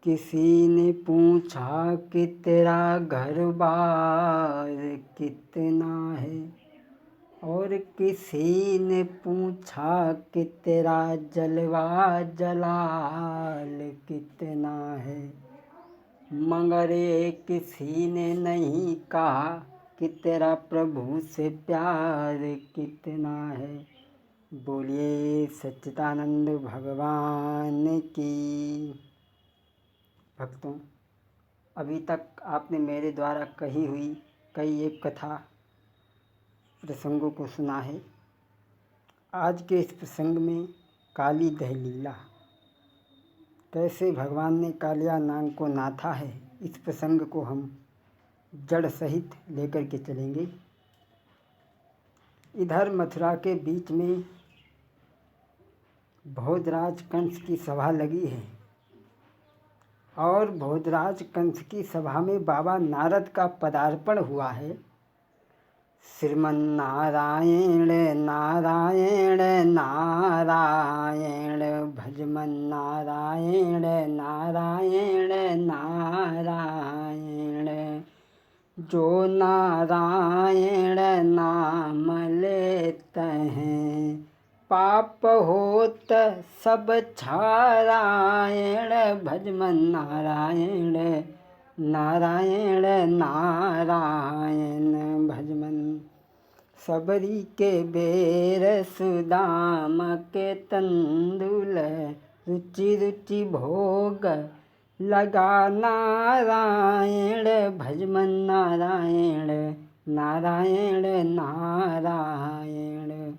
किसी ने पूछा कि तेरा घर बार कितना है, और किसी ने पूछा कि तेरा जलवा जलाल कितना है, मगर एक किसी ने नहीं कहा कि तेरा प्रभु से प्यार कितना है। बोलिए सच्चिदानंद भगवान की। भक्तों, अभी तक आपने मेरे द्वारा कही हुई कई एक कथा प्रसंगों को सुना है। आज के इस प्रसंग में काली दहलीला, कैसे भगवान ने कालिया नाग को नाथा है, इस प्रसंग को हम जड़ सहित लेकर के चलेंगे। इधर मथुरा के बीच में भोजराज कंस की सभा लगी है, और भोजराज कंस की सभा में बाबा नारद का पदार्पण हुआ है। श्रीमन नारायण नारायण नारायण, भजमन नारायण नारायण नारायण, जो नारायण नाम लेते हैं पाप होत सब छारायण। भजमन नारायण नारायण नारायण, भजमन सबरी के बेर सुदाम के तंदुल, रुचि रुचि भोग लगा नारायण। भजमन नारायण नारायण नारायण,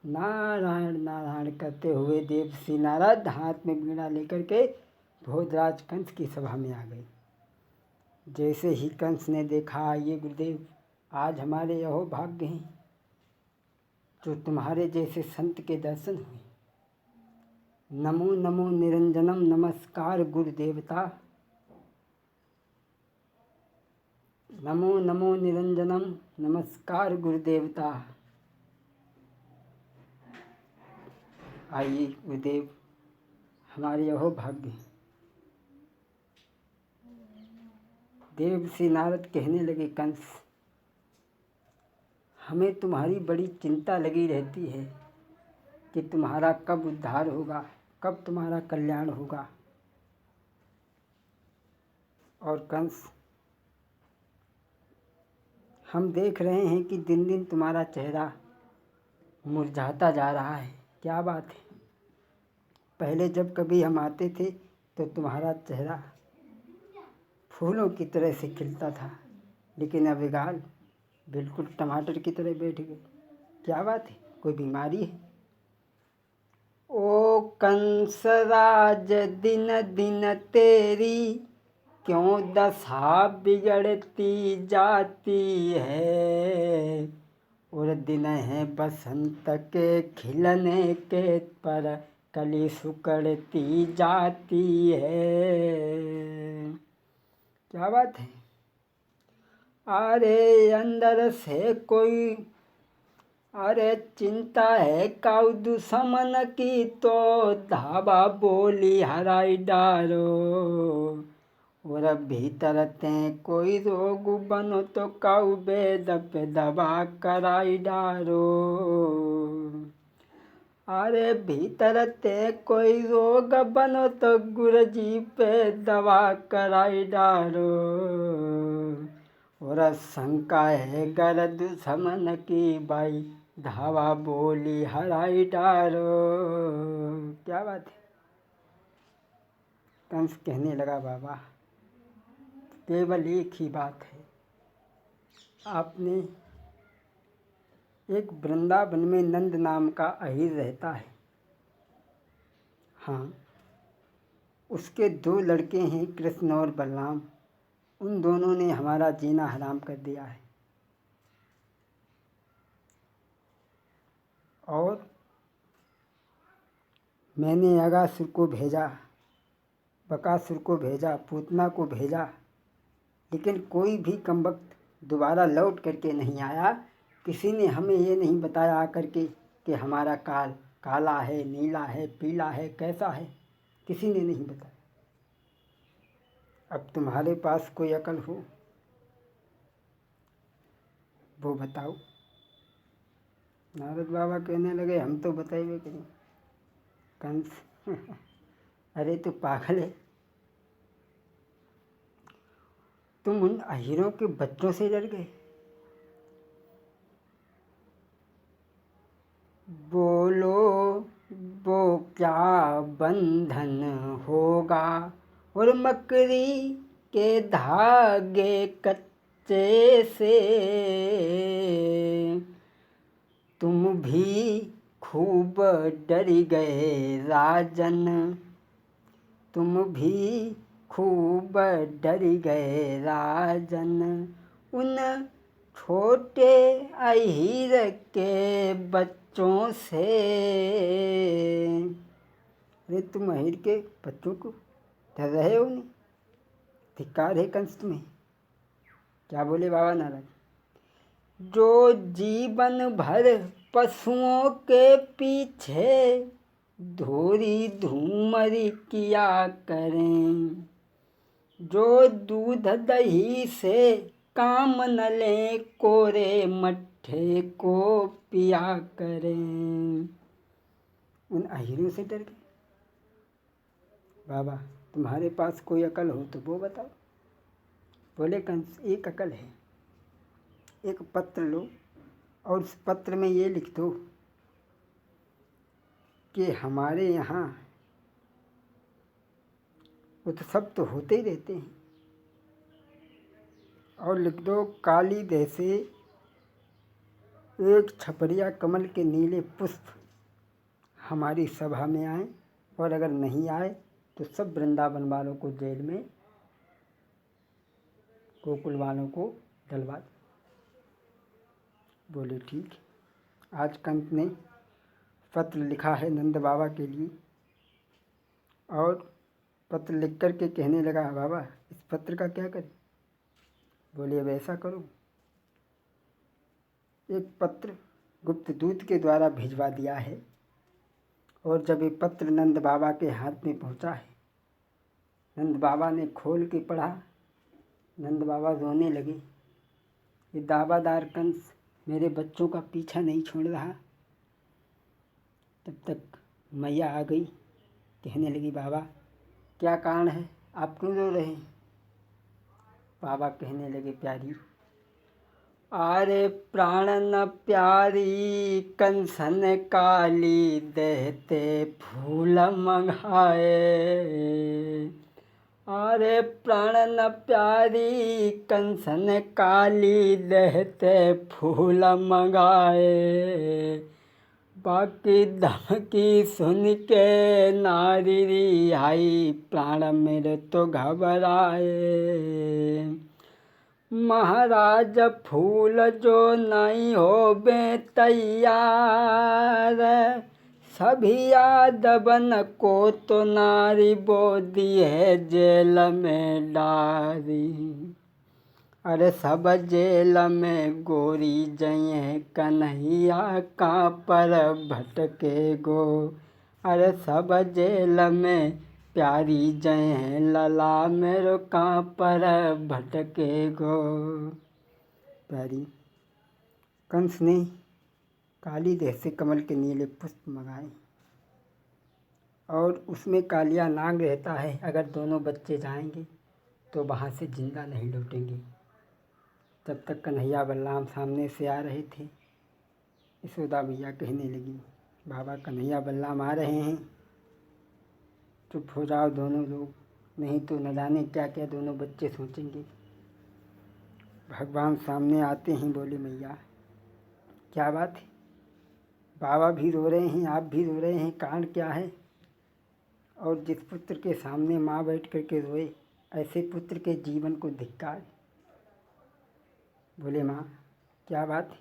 नारायण नारायण करते हुए देवर्षि नारद हाथ में वीणा लेकर के भोजराज कंस की सभा में आ गए। जैसे ही कंस ने देखा, ये गुरुदेव, आज हमारे यहो भाग्य हैं जो तुम्हारे जैसे संत के दर्शन हुए। नमो नमो निरंजनम, नमस्कार गुरुदेवता। नमो नमो निरंजनम, नमस्कार गुरुदेवता। आइए गुरुदेव, हमारे यहो भाग्य। देवर्षि नारद कहने लगे, कंस, हमें तुम्हारी बड़ी चिंता लगी रहती है कि तुम्हारा कब उद्धार होगा, कब तुम्हारा कल्याण होगा। और कंस, हम देख रहे हैं कि दिन दिन तुम्हारा चेहरा मुरझाता जा रहा है। क्या बात है? पहले जब कभी हम आते थे तो तुम्हारा चेहरा फूलों की तरह से खिलता था, लेकिन अब गाल बिल्कुल टमाटर की तरह बैठ गए। क्या बात है? कोई बीमारी है? ओ कंसराज, दिन दिन तेरी क्यों दशा बिगड़ती जाती है, और दिन है बसंत के खिलने के पर कली सुकड़ती जाती है। क्या बात है? अरे अंदर से कोई, अरे चिंता है काऊ दुश्मन की, तो धावा बोली हराई डालो, और भीतर ते कोई रोग बनो तो काऊ बेद पे दवा कराई डालो। अरे भीतर ते कोई रोग बनो तो गुरुजी पे दवा कराई डालो, और शंका है गर दुश्मन की बाई, धावा बोली हराई डालो। क्या बात है? कंस कहने लगा, बाबा केवल एक ही बात है। आपने एक वृंदावन में नंद नाम का अहीर रहता है। हाँ, उसके 2 लड़के हैं, कृष्ण और बलराम। उन दोनों ने हमारा जीना हराम कर दिया है। और मैंने अगासुर को भेजा, बकासुर को भेजा, पूतना को भेजा, लेकिन कोई भी कमबख्त दोबारा लौट करके नहीं आया। किसी ने हमें ये नहीं बताया आकर के कि हमारा काल काला है, नीला है, पीला है, कैसा है। किसी ने नहीं बताया। अब तुम्हारे पास कोई अकल हो वो बताओ। नारद बाबा कहने लगे हम तो बताइए करें। कंस अरे तू पागल है, तुम उन अहीरों के बच्चों से डर गए। बोलो वो क्या बंधन होगा, और मकड़ी के धागे कच्चे से तुम भी खूब डर गए राजन, तुम भी खूब डर गए राजन, उन छोटे अहीर के बच्चों से। अरे तुम अहीर के बच्चों को डर रहे हो नहीं? धिक्कार है कंस तुम्हें। क्या बोले बाबा नारद? जो जीवन भर पशुओं के पीछे धोरी धूमरी किया करें, जो दूध दही से काम न लें, कोरे मट्ठे को पिया करें। उन अहीरों से डर गए। बाबा तुम्हारे पास कोई अकल हो तो वो बताओ। बोले कंस एक अकल है, एक पत्र लो और उस पत्र में ये लिख दो कि हमारे यहाँ उत्सव तो होते ही रहते हैं, और लिख दो काली देह से एक छपरिया कमल के नीले पुष्प हमारी सभा में आए, और अगर नहीं आए तो सब वृंदावन वालों को जेल में, गोकुल वालों को डलवा दो। बोले ठीक। आज कंस ने पत्र लिखा है नंद बाबा के लिए, और पत्र लिख कर के कहने लगा बाबा इस पत्र का क्या करें? बोले अब ऐसा करो, एक पत्र गुप्त दूत के द्वारा भिजवा दिया है, और जब ये पत्र नंद बाबा के हाथ में पहुंचा है, नंद बाबा ने खोल के पढ़ा, नंद बाबा रोने लगे। ये दावादार कंस मेरे बच्चों का पीछा नहीं छोड़ रहा। तब तक मैया आ गई, कहने लगी बाबा क्या कारण है, आप क्यों रो रहे हैं? बाबा कहने लगे प्यारी, आरे प्राण न प्यारी कंसन काली देहते फूल मंगाए, आरे प्राण न प्यारी कंसन काली देहते फूल मंगाए, बाकी धमकी सुन के नारी रिहाई प्राण मेरे तो घबराए, महाराज फूल जो नहीं हो बे तैयार, सभी यादवन को तो नारी बोदी है जेल में डारी, अरे सब जेल में गोरी जये कन्हैया कहाँ पर भटके गो, अरे सब जेल में प्यारी जय लला मेरो कहाँ पर भटके गो। प्यारी कंस ने काली देह से कमल के नीले पुष्प मंगाए, और उसमें कालिया नाग रहता है, अगर दोनों बच्चे जाएंगे तो वहाँ से जिंदा नहीं लौटेंगे। तब तक कन्हैया बलराम सामने से आ रहे थे। यशोदा मैया कहने लगी बाबा कन्हैया बलराम आ रहे हैं, चुप हो जाओ दोनों लोग, नहीं तो न जाने क्या क्या दोनों बच्चे सोचेंगे। भगवान सामने आते हैं, बोले मैया क्या बात है, बाबा भी रो रहे हैं आप भी रो रहे हैं, कारण क्या है? और जिस पुत्र के सामने माँ बैठ कर के रोए, ऐसे पुत्र के जीवन को धिक्कार। बोले माँ क्या बात है?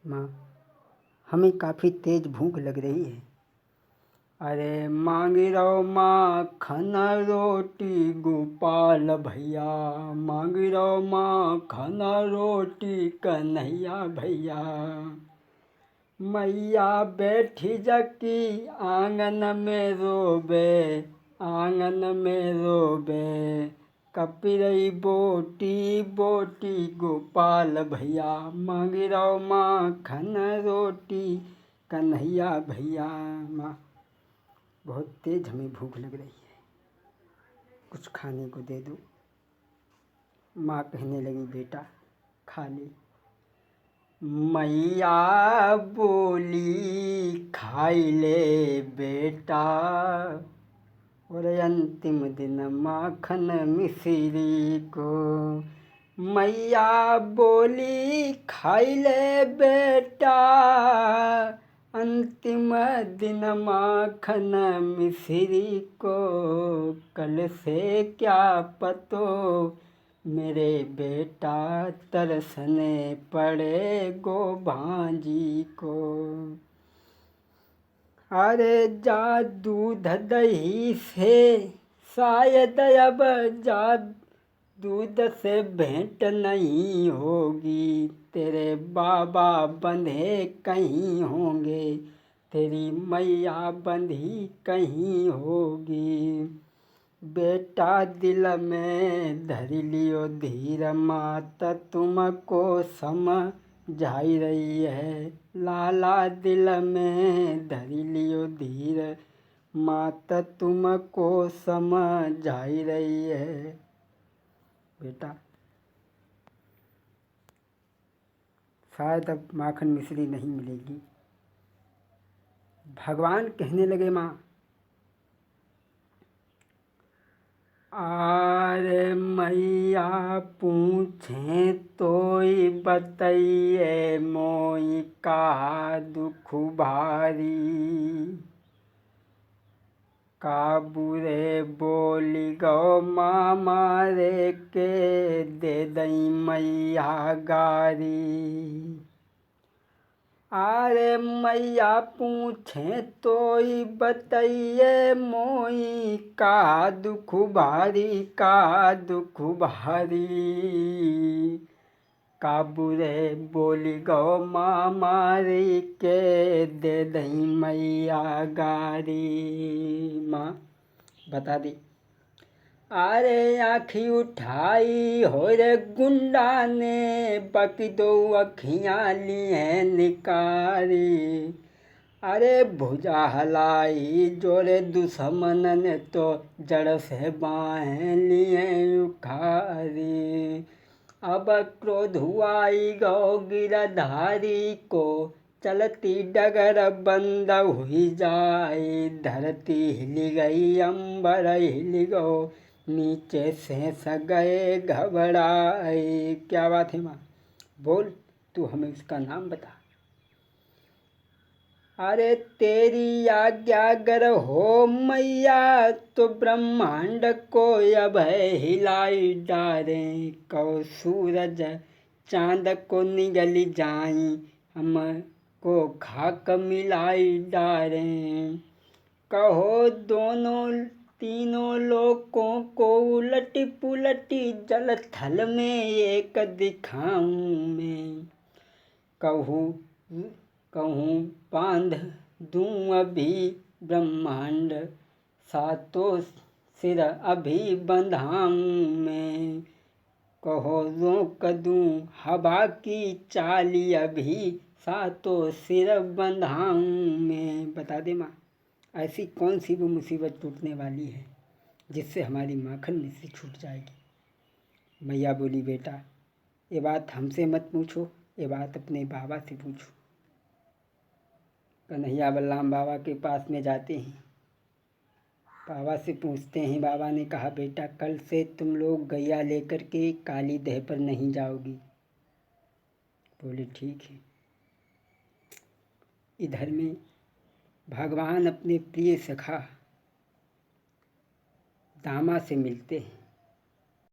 माँ हमें काफ़ी तेज भूख लग रही है। अरे मांगी रहो माखन रोटी गोपाल भैया, मांगी रहो माखन रोटी कन्हैया भैया, मैया बैठी जकी आंगन में रोबे, आंगन में रोबे कपिरई बोटी बोटी, गोपाल भैया मांग रहो माखन रोटी, कन्हैया भैया माँ बहुत तेज हमें भूख लग रही है, कुछ खाने को दे दो। माँ कहने लगी बेटा खा ले। मैया बोली खाई ले बेटा, और अंतिम दिन माखन मिश्री को। मैया बोली खाई ले बेटा, अंतिम दिन माखन मिश्री को। कल से क्या पतो मेरे बेटा, तरसने पड़े गो भांजी को। अरे जा दूध दही से शायद अब जा दूध से भेंट नहीं होगी, तेरे बाबा बंधे कहीं होंगे, तेरी मैया बंधी कहीं होगी। बेटा दिल में धर लियो धीर, मात तुमको समझाई रही है। लाला दिल में धर लियो धीर, मात तुमको समझाई रही है। बेटा शायद अब माखन मिश्री नहीं मिलेगी। भगवान कहने लगे माँ, आरे मैया पूछे तो बताइए मोई का दुख भारी। का बुरे बोली गो मामा रे के दे दई मैया गारी। अरे मैया पूछे तो बताइए मोई का दुख भारी, का दुख भारी। का बुरे बोली गो मामा रे के दे दई मैया गारी। माँ बता दी। अरे आँखी उठाई हो रे गुंडा ने, बाकी दो अखियाँ लिए निकारी। अरे भुजा हलाई जोरे दुश्मन ने, तो जड़ से बाहें लिए उखारी। अब क्रोध हुआई गो गिरधारी को, चलती डगर बंद हुई जाए। धरती हिल गई अंबर हिल गो, नीचे से गए घबराए। क्या बात है माँ, बोल तू हमें उसका नाम बता। अरे तेरी आज्ञा अगर हो मैया, तो ब्रह्मांड को अब हिलाई डारे। कहो सूरज चांद को निगल जाई, हमको खाक मिलाई डारे। कहो दोनों तीनों लोगों को उलटी पुलटी, जल थल में एक दिखाऊं मैं। कहूँ बांध दूँ अभी ब्रह्मांड, सातों सिर अभी बंधाऊँ मैं। कहो रोक दूँ हवा की चाली, अभी सातों सिर बंधाऊँ मैं। बता दे माँ, ऐसी कौन सी वो मुसीबत टूटने वाली है जिससे हमारी माखन मिश्री छूट जाएगी। मैया बोली बेटा ये बात हमसे मत पूछो, ये बात अपने बाबा से पूछो। कन्हैया बलराम बाबा के पास में जाते हैं, बाबा से पूछते हैं। बाबा ने कहा बेटा कल से तुम लोग गैया लेकर के काली दह पर नहीं जाओगी। बोले ठीक है। इधर में भगवान अपने प्रिय सखा दामा से मिलते हैं।